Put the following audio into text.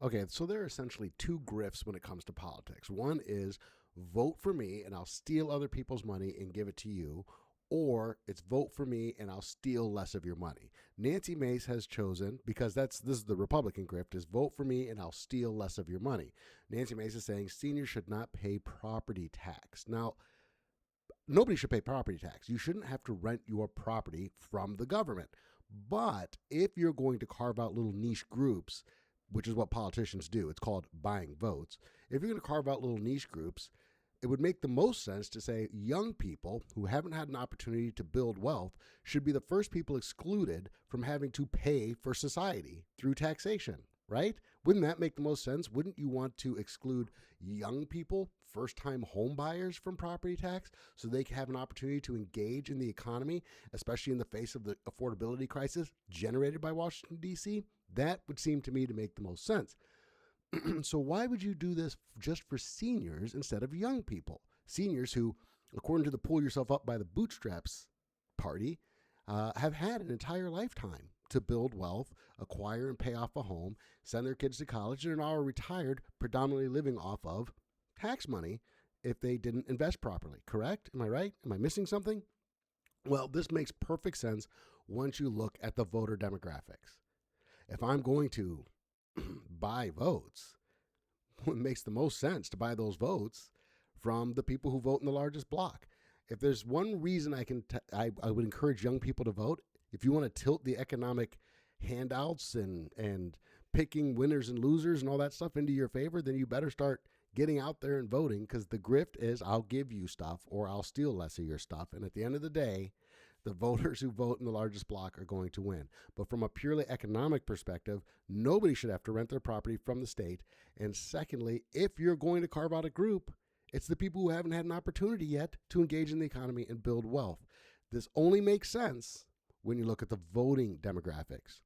Okay, so there are essentially two grifts when it comes to politics. One is vote for me and I'll steal other people's money and give it to you, or it's vote for me and I'll steal less of your money. Nancy Mace has chosen, because this is the Republican grift, is vote for me and I'll steal less of your money. Nancy Mace is saying seniors should not pay property tax. Now, nobody should pay property tax. You shouldn't have to rent your property from the government. But if you're going to carve out little niche groups, which is what politicians do, it's called buying votes. If you're going to carve out little niche groups, it would make the most sense to say young people who haven't had an opportunity to build wealth should be the first people excluded from having to pay for society through taxation, right? Wouldn't that make the most sense? Wouldn't you want to exclude young people, first-time home buyers, from property tax so they can have an opportunity to engage in the economy, especially in the face of the affordability crisis generated by Washington, D.C.? That would seem to me to make the most sense. So why would you do this just for seniors instead of young people? Seniors who, according to the pull yourself up by the bootstraps party, have had an entire lifetime to build wealth, acquire and pay off a home, send their kids to college, and are retired, predominantly living off of tax money if they didn't invest properly. Correct? Am I right? Am I missing something? Well, this makes perfect sense once you look at the voter demographics. If I'm going to buy votes, it makes the most sense to buy those votes from the people who vote in the largest bloc. If there's one reason I would encourage young people to vote, if you want to tilt the economic handouts and picking winners and losers and all that stuff into your favor, then you better start getting out there and voting, because the grift is I'll give you stuff or I'll steal less of your stuff. And at the end of the day, the voters who vote in the largest bloc are going to win. But from a purely economic perspective, nobody should have to rent their property from the state. And secondly, if you're going to carve out a group, it's the people who haven't had an opportunity yet to engage in the economy and build wealth. This only makes sense when you look at the voting demographics.